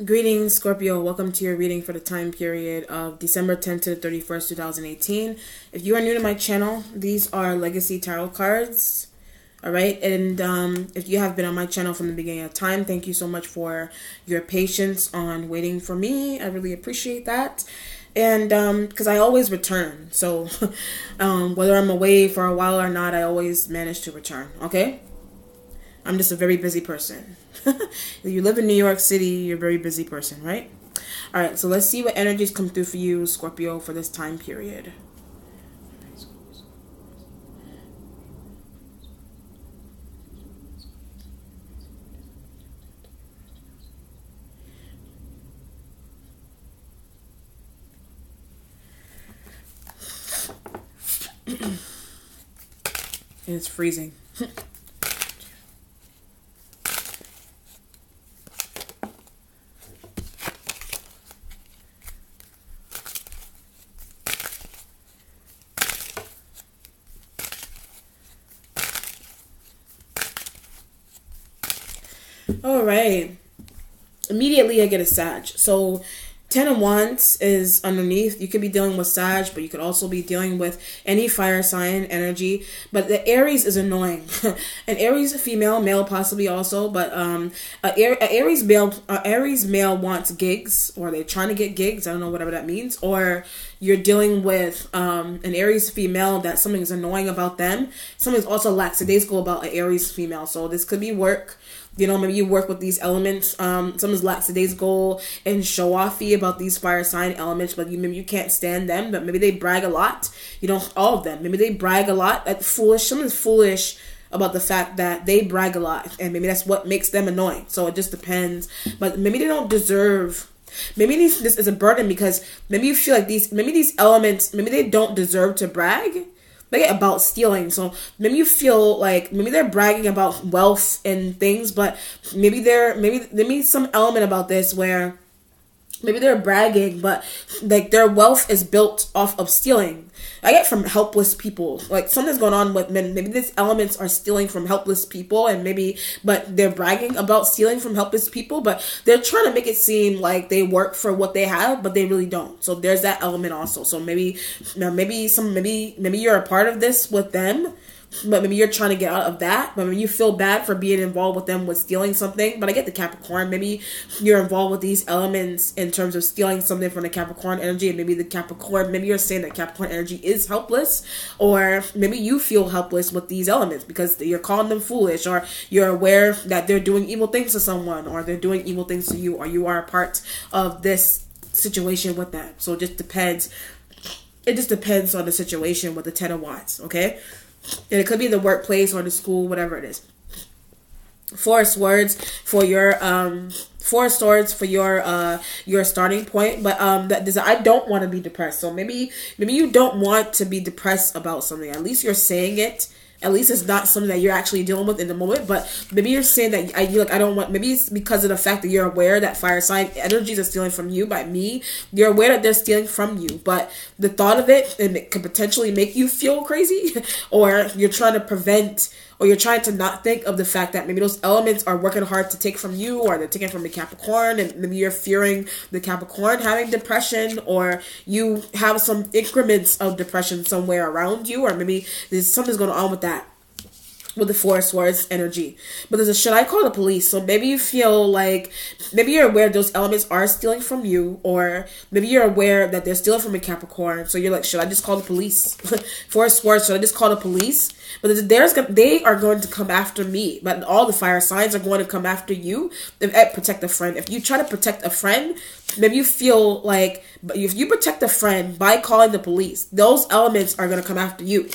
Greetings, Scorpio. Welcome to your reading for the time period of December 10th to the 31st, 2018. If you are new to my channel, these are legacy tarot cards. All right. And if you have been on my channel from the beginning of time, thank you so much for your patience on waiting for me. I really appreciate that. And because I always return. So whether I'm away for a while or not, I always manage to return. Okay. I'm just a very busy person. If you live in New York City, you're a very busy person, right? All right, so let's see what energies come through for you, Scorpio, for this time period. It's freezing. All right. Immediately I get a Sag. So 10 of Wands is underneath. You could be dealing with Sag, but you could also be dealing with any fire sign energy. But the Aries is annoying. An Aries female, male possibly also, but Aries male wants gigs, or they're trying to get gigs. I don't know, whatever that means. Or you're dealing with an Aries female that something is annoying about them. Something's also lackadaisical about an Aries female. So this could be work. You know, maybe you work with these elements. Someone's lackadaisical and show-offy about these fire sign elements, but maybe you can't stand them, but maybe they brag a lot. You know, all of them. Maybe they brag a lot. Someone's foolish about the fact that they brag a lot, and maybe that's what makes them annoying. So it just depends. But maybe they don't deserve... Maybe this is a burden because maybe you feel like these elements, maybe they don't deserve to brag. About stealing. So maybe you feel like maybe they're bragging about wealth and things, but maybe some element about this where maybe they're bragging, but like their wealth is built off of stealing. I get from helpless people. Like something's going on with men. Maybe these elements are stealing from helpless people, and but they're bragging about stealing from helpless people, but they're trying to make it seem like they work for what they have, but they really don't. So there's that element also. So maybe you're a part of this with them, but maybe you're trying to get out of that. But maybe you feel bad for being involved with them with stealing something. But I get the Capricorn. Maybe you're involved with these elements in terms of stealing something from the Capricorn energy. And maybe the Capricorn, maybe you're saying that Capricorn energy is helpless. Or maybe you feel helpless with these elements because you're calling them foolish. Or you're aware that they're doing evil things to someone. Or they're doing evil things to you. Or you are a part of this situation with them. So it just depends. It just depends on the situation with the 10 of Wands. Okay? And it could be the workplace or the school, whatever it is. Four Swords for your Four Swords for your starting point. But I don't want to be depressed. So maybe you don't want to be depressed about something. At least you're saying it. At least it's not something that you're actually dealing with in the moment. But maybe you're saying that I don't want. Maybe it's because of the fact that you're aware that fire sign energies are stealing from you. By me, you're aware that they're stealing from you. But the thought of it, and it could potentially make you feel crazy, or you're trying to prevent, or you're trying to not think of the fact that maybe those elements are working hard to take from you, or they're taking from the Capricorn, and maybe you're fearing the Capricorn having depression, or you have some increments of depression somewhere around you, or maybe there's something's going on with that. With the Four Swords energy. But there's a, should I call the police? So maybe you feel like, maybe you're aware those elements are stealing from you, or maybe you're aware that they're stealing from a Capricorn. So you're like, should I just call the police? Four Swords, should I just call the police? But they are going to come after me. But all the fire signs are going to come after you. Protect a friend. If you try to protect a friend, maybe you feel like, if you protect a friend by calling the police, those elements are going to come after you.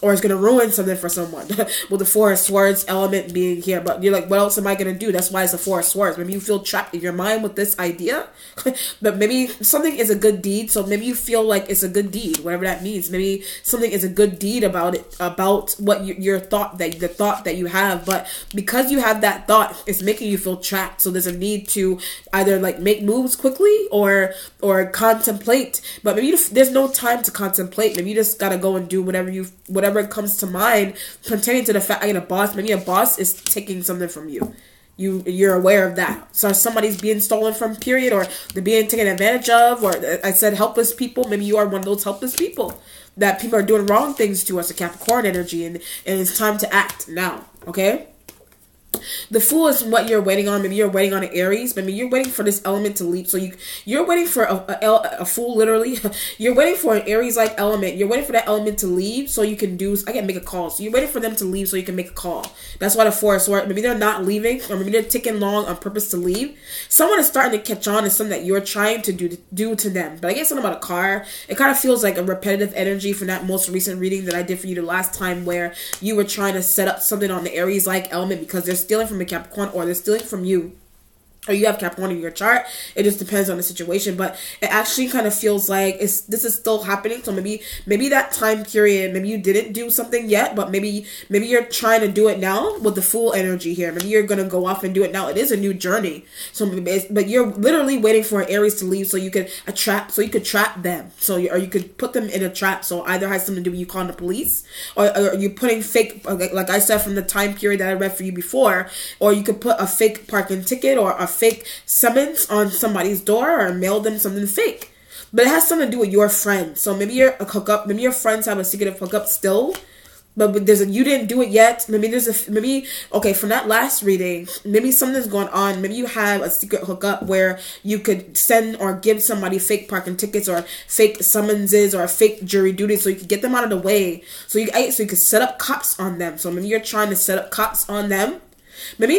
Or it's going to ruin something for someone. With the Four Swords element being here. But you're like, what else am I going to do? That's why it's the Four Swords. Maybe you feel trapped in your mind with this idea. But maybe something is a good deed. So maybe you feel like it's a good deed. Whatever that means. Maybe something is a good deed about it. About what your thought, the thought that you have. But because you have that thought, it's making you feel trapped. So there's a need to either like make moves quickly or contemplate. But maybe there's no time to contemplate. Maybe you just got to go and do whatever comes to mind pertaining to the fact I get a boss. Maybe a boss is taking something from you. you're aware of that. So somebody's being stolen from, period, or they're being taken advantage of, or I said helpless people. Maybe you are one of those helpless people that people are doing wrong things to us, a Capricorn energy, and it's time to act now, okay? The Fool is what you're waiting on. Maybe you're waiting on an Aries. Maybe you're waiting for this element to leap. So you're waiting for a Fool, literally. You're waiting for an Aries-like element. You're waiting for that element to leave so you can make a call. So you're waiting for them to leave so you can make a call. That's why the Four of Swords. Maybe they're not leaving, or maybe they're taking long on purpose to leave. Someone is starting to catch on to something that you're trying to do to them. But I guess something about a car. It kind of feels like a repetitive energy from that most recent reading that I did for you the last time, where you were trying to set up something on the Aries-like element because they're stealing from a Capricorn, or they're stealing from you, or you have Capricorn in your chart. It just depends on the situation, but it actually kind of feels like this is still happening. So maybe that time period, maybe you didn't do something yet, but maybe you're trying to do it now with the Fool energy here. Maybe you're gonna go off and do it now. It is a new journey. So but you're literally waiting for an Aries to leave so you could trap them. So you could put them in a trap. So either has something to do with you calling the police, or you putting fake, like I said from the time period that I read for you before, or you could put a fake parking ticket or a fake summons on somebody's door, or mail them something fake. But it has something to do with your friends. So maybe you're a hookup. Maybe your friends have a secretive hookup still, but you didn't do it yet. Okay, from that last reading, maybe something's going on. Maybe you have a secret hookup where you could send or give somebody fake parking tickets or fake summonses or fake jury duty so you could get them out of the way. So you could set up cops on them. So maybe you're trying to set up cops on them. Maybe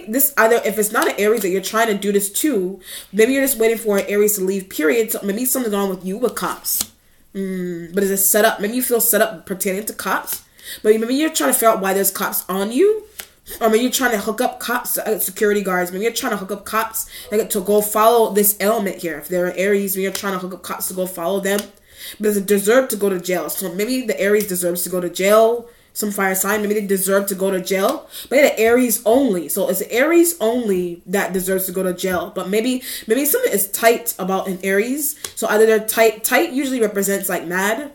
this, either if it's not an Aries that you're trying to do this to, maybe you're just waiting for an Aries to leave, period. So maybe something's on with you with cops. But is it set up? Maybe you feel set up pertaining to cops. But maybe you're trying to figure out why there's cops on you. Or maybe you're trying to hook up cops, security guards. Maybe you're trying to hook up cops to go follow this element here. If they're Aries, maybe you're trying to hook up cops to go follow them. But does it deserve to go to jail? So maybe the Aries deserves to go to jail. Some fire sign, maybe they deserve to go to jail, but the Aries only. So it's Aries only that deserves to go to jail. But maybe something is tight about an Aries. So either they're tight. Tight usually represents like mad.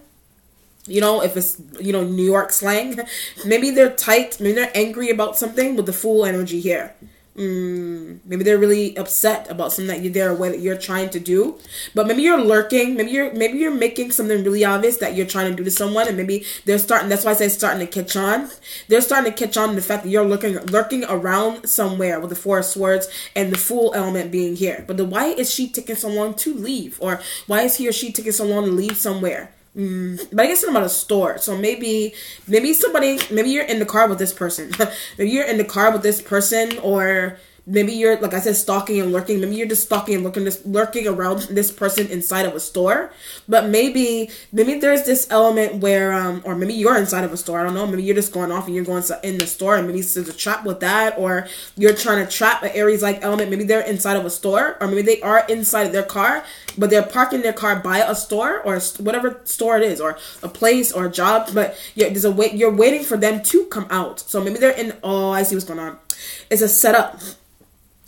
If it's, New York slang, maybe they're tight. Maybe they're angry about something with the Fool energy here. Maybe they're really upset about something that you're trying to do, but maybe you're lurking. Maybe you're making something really obvious that you're trying to do to someone, and maybe they're starting. That's why I say starting to catch on. They're starting to catch on to the fact that you're lurking around somewhere with the Four of Swords and the Fool element being here. But why is she taking so long to leave, or why is he or she taking so long to leave somewhere? But I guess it's about a store. So maybe you're in the car with this person. Maybe you're in the car with this person, or maybe you're, like I said, stalking and lurking. Maybe you're just stalking and lurking around this person inside of a store. But maybe there's this element where, or maybe you're inside of a store. I don't know. Maybe you're just going off and you're going in the store, and maybe there's a trap with that, or you're trying to trap an Aries-like element. Maybe they're inside of a store, or maybe they are inside of their car, but they're parking their car by a store, or whatever store it is, or a place, or a job. But you're waiting for them to come out. So maybe they're in. Oh, I see what's going on. It's a setup.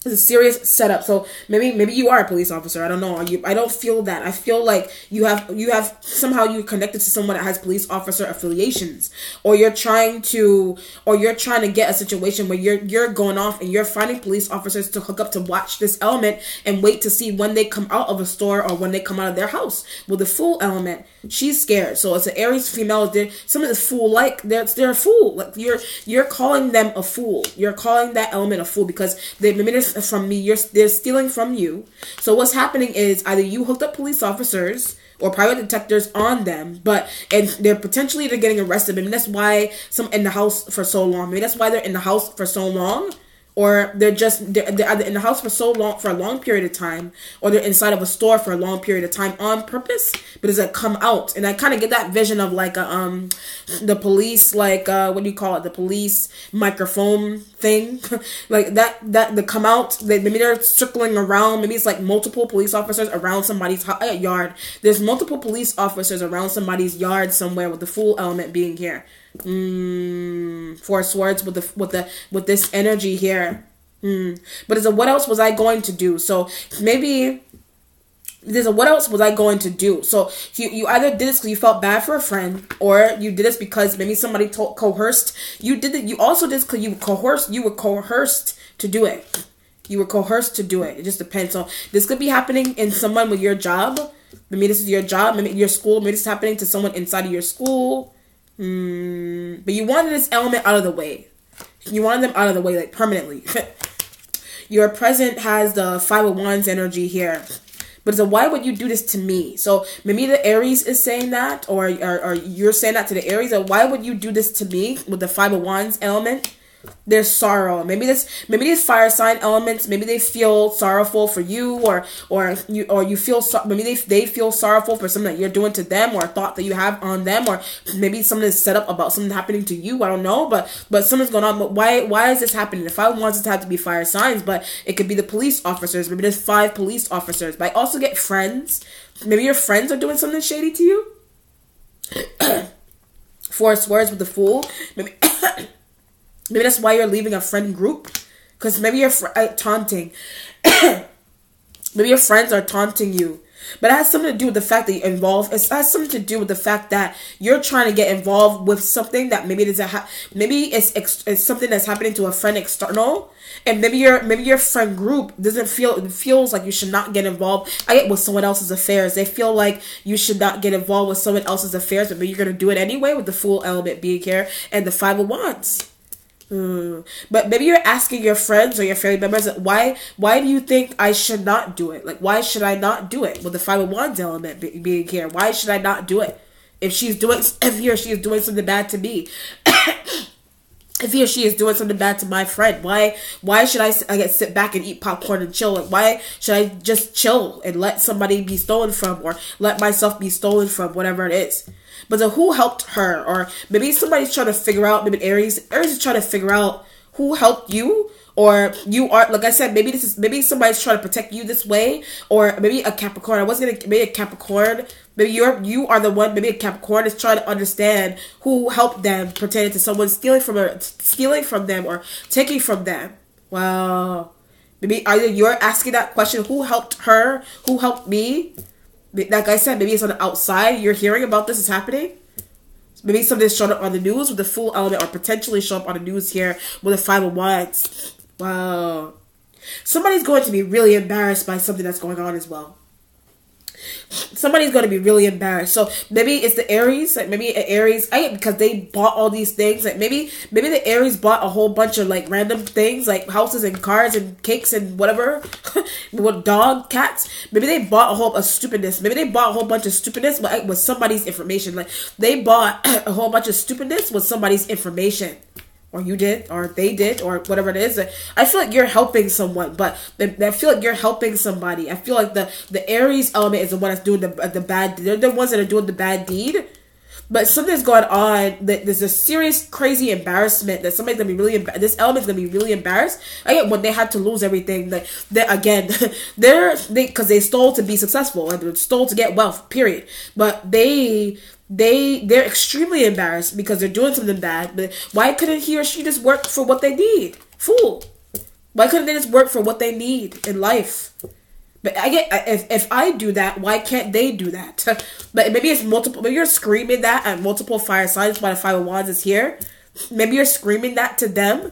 It's a serious setup. So maybe you are a police officer. I don't know. I don't feel that. I feel like you have somehow you're connected to someone that has police officer affiliations, or you're trying to get a situation where you're going off and you're finding police officers to hook up to watch this element and wait to see when they come out of a store or when they come out of their house. With the Fool element, she's scared. So it's an Aries female. Something is fool-like. They're a fool. Like you're calling them a fool. You're calling that element a fool because maybe they're from me. They're stealing from you. So what's happening is either you hooked up police officers or private detectives on them, and they're getting arrested. Maybe that's why some in the house for so long. Maybe that's why they're in the house for so long. Or they're either in the house for a long period of time, or they're inside of a store for a long period of time on purpose. But does it come out? And I kind of get that vision of like the police, like what do you call it? The police microphone thing, like that the come out. Maybe they're circling around. Maybe it's like multiple police officers around somebody's yard. There's multiple police officers around somebody's yard somewhere, with the Fool element being here. Four Swords with this energy here. But it's a what else was I going to do? So maybe there's a what else was I going to do? So you either did this because you felt bad for a friend, or you did this because maybe somebody coerced. You did it. You also did this because you were coerced to do it. You were coerced to do it. It just depends. So this could be happening in someone with your job. Maybe this is your job. Maybe your school. Maybe this is happening to someone inside of your school. But you wanted this element out of the way. You wanted them out of the way, like permanently. Your present has the Five of Wands energy here. But so why would you do this to me? So maybe the Aries is saying that, or you're saying that to the Aries. Or why would you do this to me with the Five of Wands element? There's sorrow. Maybe these fire sign elements, maybe they feel sorrowful for you, or you feel maybe they feel sorrowful for something that you're doing to them, or a thought that you have on them, or maybe something is set up about something happening to you. I don't know, but something's going on. But why is this happening? The Five of Wands doesn't have to be fire signs, but it could be the police officers. Maybe there's 5 police officers. But I also get friends. Maybe your friends are doing something shady to you. Four Swords with the Fool. Maybe that's why you're leaving a friend group. Because maybe you're taunting. Maybe your friends are taunting you. But it has something to do with the fact that you're involved. It has something to do with the fact that you're trying to get involved with something that maybe it's something that's happening to a friend external. And maybe your friend group feels like you should not get involved. I get with someone else's affairs. They feel like you should not get involved with someone else's affairs, but maybe you're going to do it anyway with the Fool element being here and the Five of Wands. But maybe you're asking your friends or your family members, why do you think I should not do it? Like, why should I not do it with the Five of Wands element being here? Why should I not do it? If he or she is doing something bad to me, if he or she is doing something bad to my friend, why should I sit back and eat popcorn and chill? Like, why should I just chill and let somebody be stolen from, or let myself be stolen from, whatever it is? But so who helped her? Or maybe somebody's trying to figure out, maybe Aries is trying to figure out who helped you, or you are, like I said, maybe somebody's trying to protect you this way, or maybe a Capricorn. Maybe a Capricorn. Maybe you are the one. Maybe a Capricorn is trying to understand who helped them pertaining to someone stealing from them, or taking from them. Wow. Maybe either you're asking that question, who helped her? Who helped me? Like I said, maybe it's on the outside. You're hearing about this is happening. Maybe something's showing up on the news with the Fool element, or potentially show up on the news here with the Five of Wands. Wow. Somebody's going to be really embarrassed by something that's going on as well. Somebody's going to be really embarrassed. So maybe it's the Aries, like maybe Aries, because they bought all these things. Like maybe the Aries bought a whole bunch of like random things, like houses and cars and cakes and whatever, with dog, cats. Maybe they bought a whole stupidness. Maybe they bought a whole bunch of stupidness with somebody's information. Like they bought a whole bunch of stupidness with somebody's information. Or you did, or they did, or whatever it is. I feel like you're helping someone, but I feel like you're helping somebody. I feel like the Aries element is the one that's doing the bad. They're the ones that are doing the bad deed. But something's going on. There's a serious, crazy embarrassment that somebody's gonna be really. This element's gonna be really embarrassed. Again, when they had to lose everything, because they stole to be successful and they stole to get wealth. Period. But they're extremely embarrassed because they're doing something bad. But why couldn't he or she just work for what they need? Fool. Why couldn't they just work for what they need in life? But I get, if I do that, why can't they do that? But maybe it's multiple. Maybe you're screaming that at multiple fire signs while the Five of Wands is here. Maybe you're screaming that to them.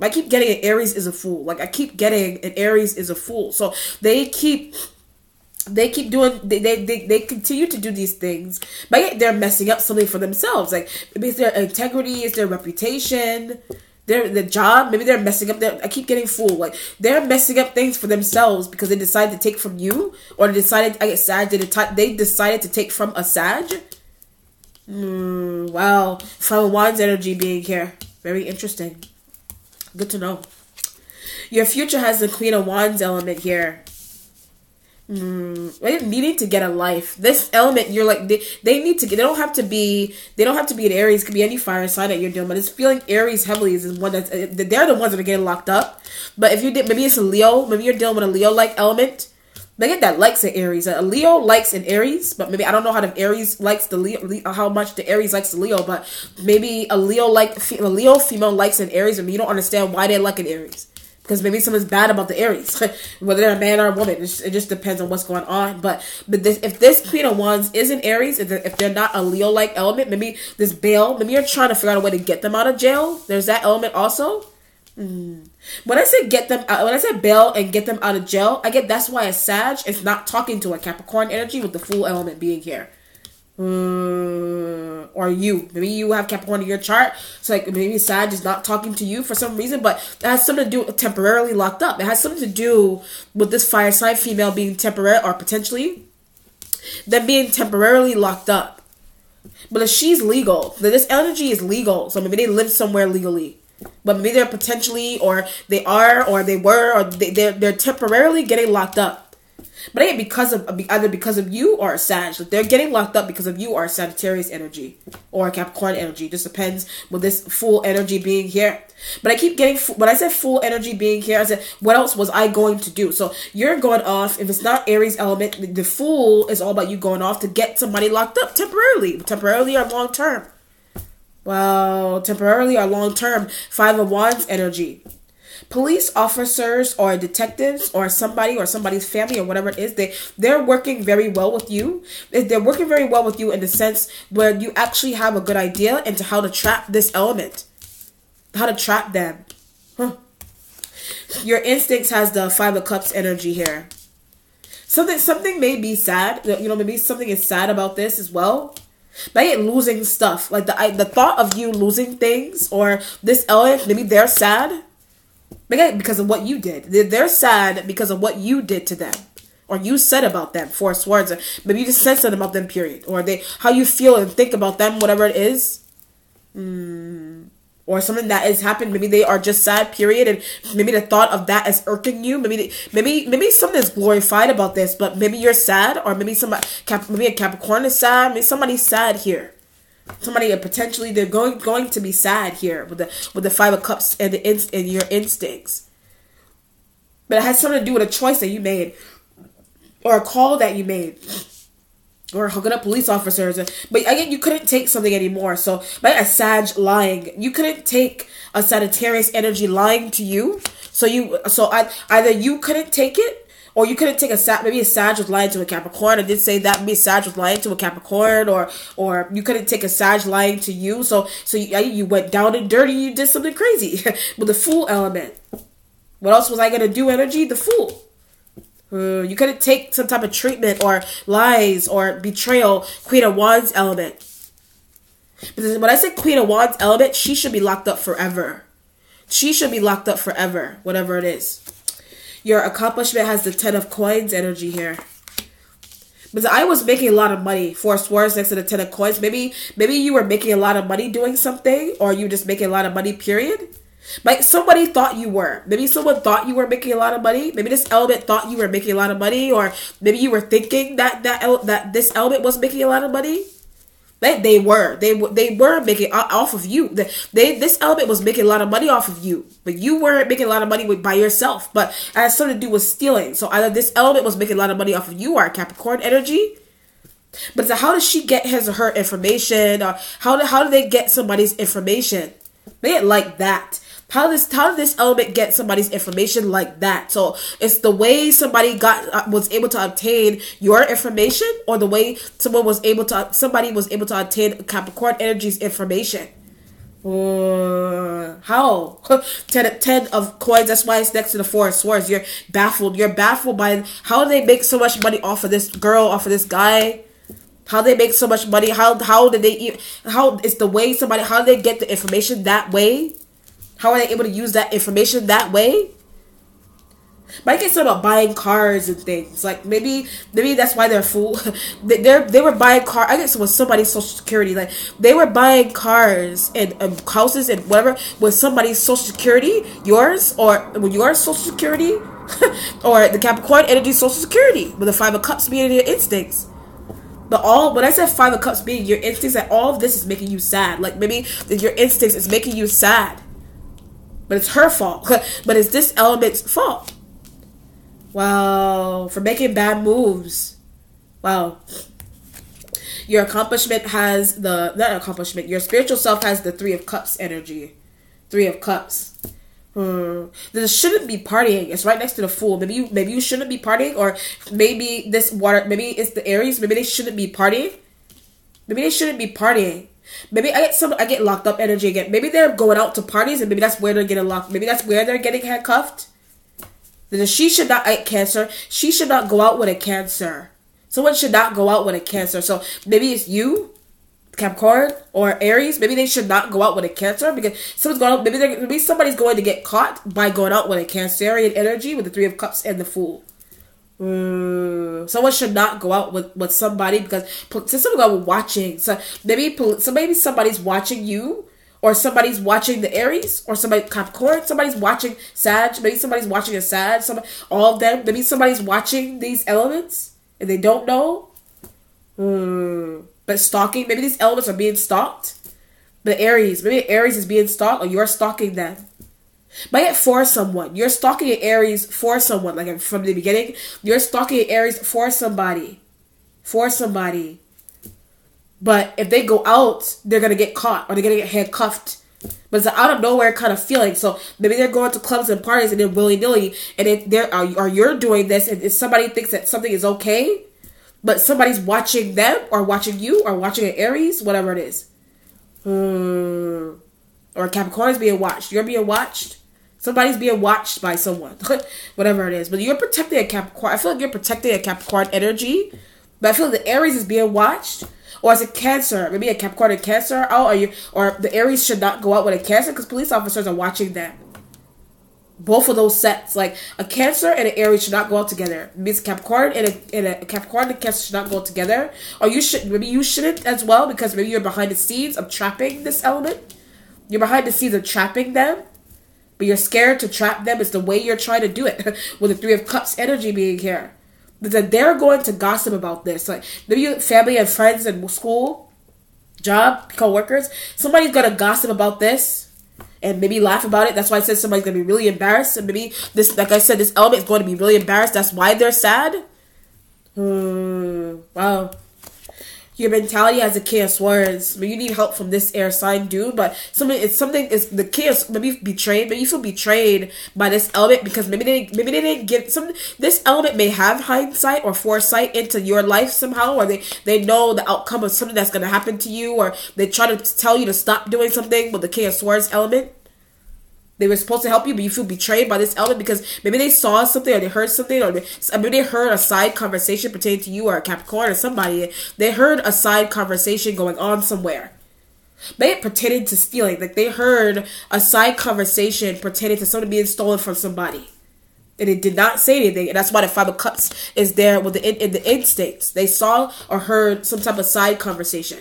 I keep getting an Aries is a fool. Like I keep getting an Aries is a fool. So they keep doing, they continue to do these things, but they're messing up something for themselves. Like maybe it's their integrity, it's their reputation, the job. Maybe they're messing up I keep getting fooled. Like they're messing up things for themselves because they decided to take from you, or they decided they decided to take from a Sag. Wow. Five of Wands energy being here. Very interesting. Good to know. Your future has the Queen of Wands element here. Needing to get a life. This element, you're like they need to get. They don't have to be an Aries. It could be any fire sign that you're dealing. But it's feeling Aries heavily is one that's they're the ones that are getting locked up. But if you did, maybe it's a Leo. Maybe you're dealing with a Leo like element. They get that likes an Aries. A Leo likes an Aries, but maybe I don't know how the Aries likes the Leo, how much the Aries likes the Leo. But maybe a Leo female likes an Aries, and you don't understand why they like an Aries. Because maybe something's bad about the Aries, whether they're a man or a woman. It just depends on what's going on. But if this Queen of Wands is an Aries, if they're not a Leo-like element, maybe this bail, maybe you're trying to figure out a way to get them out of jail. There's that element also. When I say get them out, when I say bail and get them out of jail, I get that's why a Sag is not talking to a Capricorn energy with the Fool element being here. Or you. Maybe you have Capricorn in your chart. So like maybe Sag is not talking to you for some reason, but it has something to do with temporarily locked up. It has something to do with this fire sign female being temporary or potentially them being temporarily locked up. But if she's legal, then this energy is legal. So maybe they live somewhere legally. But maybe they're potentially, or they are, or they were, or they're temporarily getting locked up. But it ain't because of either because of you or a Sag. Like they're getting locked up because of you or a Sagittarius energy or a Capricorn energy. Just depends with this Fool energy being here. But I keep getting, when I said Fool energy being here, I said, what else was I going to do? So you're going off, if it's not Aries element, the Fool is all about you going off to get somebody locked up temporarily or long term. Well, temporarily or long term, 5 of Wands energy. Police officers or detectives or somebody or somebody's family or whatever it is, they're working very well with you. They're working very well with you in the sense where you actually have a good idea into how to trap this element. How to trap them. Your instincts has the 5 of Cups energy here. Something may be sad. You know, maybe something is sad about this as well. But I get losing stuff. Like the thought of you losing things or this element, maybe they're sad. Because of what you did. They're sad because of what you did to them. Or you said about them. 4 of Swords. Or maybe you just said something about them, period. Or how you feel and think about them, whatever it is. Or something that has happened. Maybe they are just sad, period. And maybe the thought of that is irking you. Maybe something is glorified about this. But maybe you're sad. Or maybe maybe a Capricorn is sad. Maybe somebody's sad here. Somebody potentially they're going to be sad here with the 5 of Cups and your instincts. But it has something to do with a choice that you made, or a call that you made, or hooking up police officers. But again, you couldn't take something anymore. So, like a Sag lying, you couldn't take a Sagittarius energy lying to you. So either you couldn't take it. Or you couldn't take maybe a Sag was lying to a Capricorn. I did say that maybe a Sag was lying to a Capricorn, or you couldn't take a Sag lying to you. So you went down and dirty. You did something crazy with the Fool element. What else was I gonna do? Energy, the Fool. You couldn't take some type of treatment or lies or betrayal. Queen of Wands element. Because when I say Queen of Wands element, she should be locked up forever. She should be locked up forever, whatever it is. Your accomplishment has the 10 of Coins energy here. Because I was making a lot of money. 4 of Swords next to the 10 of Coins. Maybe you were making a lot of money doing something. Or you just making a lot of money, period. Like somebody thought you were. Maybe someone thought you were making a lot of money. Maybe this element thought you were making a lot of money. Or maybe you were thinking that this element was making a lot of money. They were making off of you. This element was making a lot of money off of you, but you weren't making a lot of money by yourself. But it has something to do with stealing. So either this element was making a lot of money off of you, or a Capricorn energy. But how does she get his or her information? Or how do they get somebody's information? They get like that. How did this element get somebody's information like that? So it's the way somebody was able to obtain your information, or the way somebody was able to obtain Capricorn energy's information. How? 10 of Coins. That's why it's next to the 4 of Swords. You're baffled. You're baffled by how do they make so much money off of this girl, off of this guy. How they make so much money? How did they? How is the way somebody? How do they get the information that way? How are they able to use that information that way? Might get something about buying cars and things. Like maybe that's why they're fool. They were buying cars. I guess it was somebody's social security. Like they were buying cars and houses and whatever with somebody's social security, yours or with your social security, or the Capricorn energy social security with the 5 of Cups being your instincts. But when I said 5 of Cups being your instincts, that all of this is making you sad. Like maybe your instincts is making you sad. But it's her fault. But it's this element's fault. Wow. For making bad moves. Wow. Your accomplishment has your spiritual self has the 3 of Cups energy. 3 of Cups. This shouldn't be partying. It's right next to the Fool. Maybe you shouldn't be partying, or maybe maybe it's the Aries. Maybe they shouldn't be partying. Maybe they shouldn't be partying. Maybe I get locked up energy again. Maybe they're going out to parties and maybe that's where they're getting locked. Maybe that's where they're getting handcuffed. Then she should not, Cancer, she should not go out with a Cancer. Someone should not go out with a Cancer. So maybe it's you, Capricorn, or Aries. Maybe they should not go out with a Cancer because someone's going out, maybe somebody's going to get caught by going out with a Cancerian energy with the Three of Cups and the Fool. Someone should not go out with somebody because since someone go watching, so maybe somebody's watching you, or somebody's watching the Aries, or somebody Capricorn, somebody's watching Sag, maybe somebody's watching a Sag, all of them, maybe somebody's watching these elements and they don't know. But stalking, maybe these elements are being stalked. But Aries, maybe Aries is being stalked, or you're stalking them. But yet for someone, you're stalking an Aries for someone. Like from the beginning, you're stalking an Aries for somebody. For somebody. But if they go out, they're going to get caught or they're going to get handcuffed. But it's an out of nowhere kind of feeling. So maybe they're going to clubs and parties and they're willy-nilly. And if you're doing this and if somebody thinks that something is okay, but somebody's watching them or watching you or watching an Aries, whatever it is. Or Capricorn is being watched. You're being watched. Somebody's being watched by someone. Whatever it is. But you're protecting a Capricorn. I feel like you're protecting a Capricorn energy. But I feel like the Aries is being watched. Or as a Cancer. Maybe a Capricorn and Cancer. Or the Aries should not go out with a Cancer because police officers are watching them. Both of those sets. Like a Cancer and an Aries should not go out together. It means Capricorn and a Capricorn and Cancer should not go together. Or maybe you shouldn't as well because maybe you're behind the scenes of trapping this element. You're behind the scenes of trapping them. But you're scared to trap them. It's the way you're trying to do it. With the Three of Cups energy being here. That they're going to gossip about this. Like maybe you family and friends and school, job, co-workers. Somebody's going to gossip about this. And maybe laugh about it. That's why I said somebody's going to be really embarrassed. And maybe this, like I said, this element is going to be really embarrassed. That's why they're sad. Wow. Your mentality as a King of Swords. I mean, you need help from this air sign dude, but the King of, maybe betrayed. Maybe you feel betrayed by this element because maybe they didn't give some. This element may have hindsight or foresight into your life somehow, or they know the outcome of something that's going to happen to you, or they try to tell you to stop doing something with the King of Swords element. They were supposed to help you, but you feel betrayed by this element because maybe they saw something or they heard something or maybe they heard a side conversation pertaining to you or a Capricorn or somebody. They heard a side conversation going on somewhere. Maybe pertaining to stealing. Like they heard a side conversation pertaining to something being stolen from somebody. And it did not say anything. And that's why the Five of Cups is there with in the instincts. They saw or heard some type of side conversation.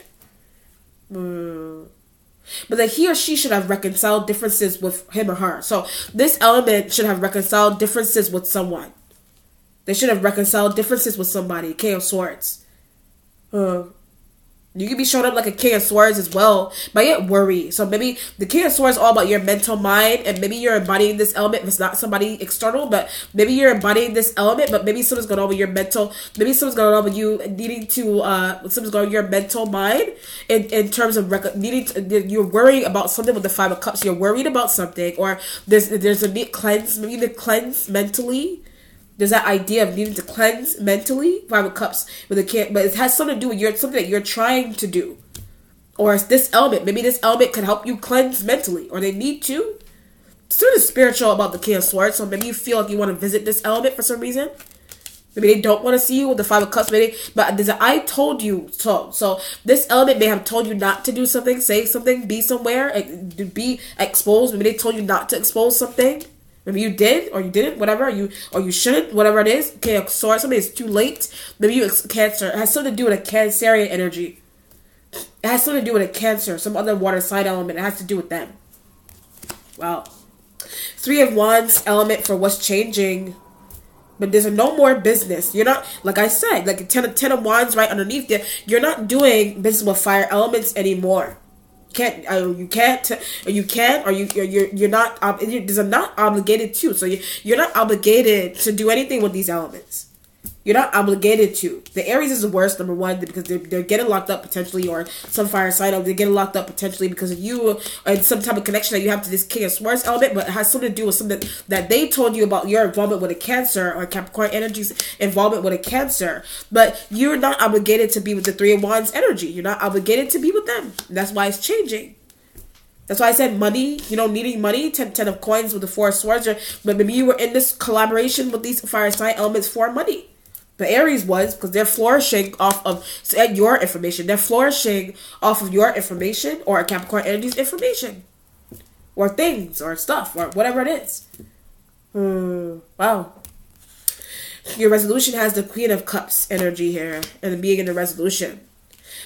But that he or she should have reconciled differences with him or her. So this element should have reconciled differences with someone. They should have reconciled differences with somebody. King of Swords. You could be showing up like a King of Swords as well, but yet worry. So maybe the King of Swords is all about your mental mind, and maybe you're embodying this element if it's not somebody external, but maybe you're embodying this element, but maybe something's going on with your mental, maybe something's going on with you needing to, something's going on with your mental mind in terms of you're worrying about something with the Five of Cups. You're worried about something, or there's a need cleanse, maybe you need to cleanse mentally. There's that idea of needing to cleanse mentally. Five of Cups with a kid, but it has something to do with something that you're trying to do, or it's this element. Maybe this element can help you cleanse mentally, or they need to. It's sort of spiritual about the King of Swords, so maybe you feel like you want to visit this element for some reason. Maybe they don't want to see you with the Five of Cups. But there's I told you so. So this element may have told you not to do something, say something, be somewhere, be exposed. Maybe they told you not to expose something. Maybe you did, or you didn't, whatever, or you shouldn't, whatever it is. Okay, sorry, something is too late. Maybe you Cancer. It has something to do with a Cancerian energy. It has something to do with a Cancer, some other water sign element. It has to do with them. Wow. Three of Wands element for what's changing. But there's no more business. You're not, like I said, like ten of Wands right underneath there. You're not doing business with fire elements anymore. You're not obligated to. So you're not obligated to do anything with these elements. You're not obligated to. The Aries is the worst, number one, because they're getting locked up potentially, or some fire sign, or they're getting locked up potentially because of you, or some type of connection that you have to this King of Swords element, but it has something to do with something that they told you about your involvement with a Cancer, or Capricorn energy's involvement with a Cancer. But you're not obligated to be with the Three of Wands energy. You're not obligated to be with them. That's why it's changing. That's why I said money, needing money, 10 of coins with the Four of Swords. But maybe you were in this collaboration with these fire sign elements for money. But Aries was, because they're flourishing off of your information. They're flourishing off of your information, or a Capricorn energy's information. Or things, or stuff, or whatever it is. Wow. Your resolution has the Queen of Cups energy here, and being in the resolution.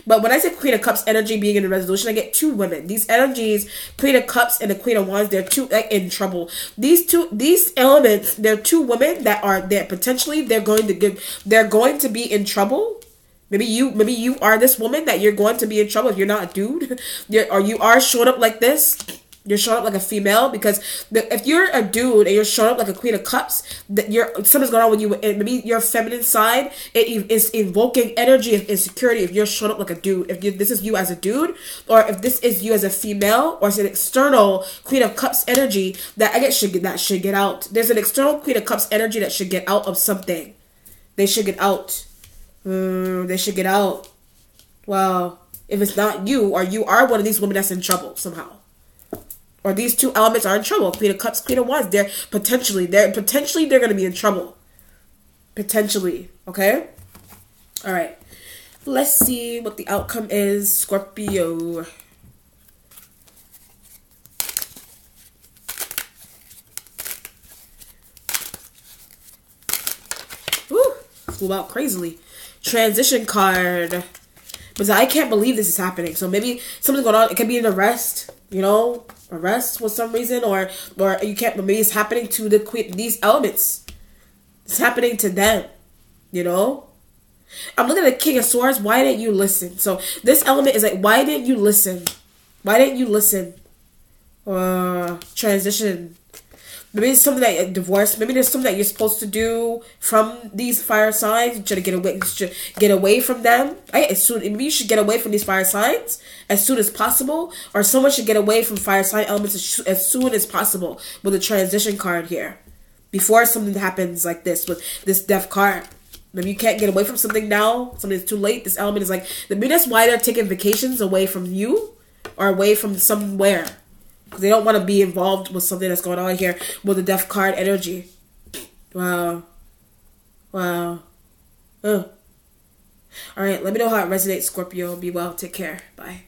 But when I say Queen of Cups energy being in the resolution, I get two women. These energies, Queen of Cups and the Queen of Wands, they're two in trouble. These elements, they're two women that are there. Potentially, they're going to be in trouble. Maybe you are this woman that you're going to be in trouble if you're not a dude, or you are showing up like this. You're showing up like a female, because if you're a dude and you're showing up like a Queen of Cups, something's going on with you. Maybe your feminine side, it is invoking energy of insecurity if you're showing up like a dude. If this is you as a dude, or if this is you as a female, or it's an external Queen of Cups energy that should get out. There's an external Queen of Cups energy that should get out of something. They should get out. They should get out. Well, if it's not you, or you are one of these women that's in trouble somehow. Or these two elements are in trouble. Queen of Cups, Queen of Wands. They're potentially going to be in trouble. Potentially. Okay? All right. Let's see what the outcome is. Scorpio. Woo! Flew out crazily. Transition card. Because I can't believe this is happening. So maybe something's going on. It could be an arrest. Arrest for some reason, or you can't. Maybe it's happening to the Queen. These elements, it's happening to them. I'm looking at the King of Swords. Why didn't you listen? So this element is like, why didn't you listen? Why didn't you listen? Transition. Maybe it's something that divorce. Maybe there's something that you're supposed to do from these fire signs. You're trying to get away from them. Maybe you should get away from these fire signs as soon as possible, or someone should get away from fire sign elements as soon as possible with a transition card here, before something happens like this with this Death card. Maybe you can't get away from something now. Something's too late. This element is like, maybe that's why they're taking vacations away from you, or away from somewhere. Because they don't want to be involved with something that's going on here with the Death card energy. Wow. Wow. All right, let me know how it resonates, Scorpio. Be well. Take care. Bye.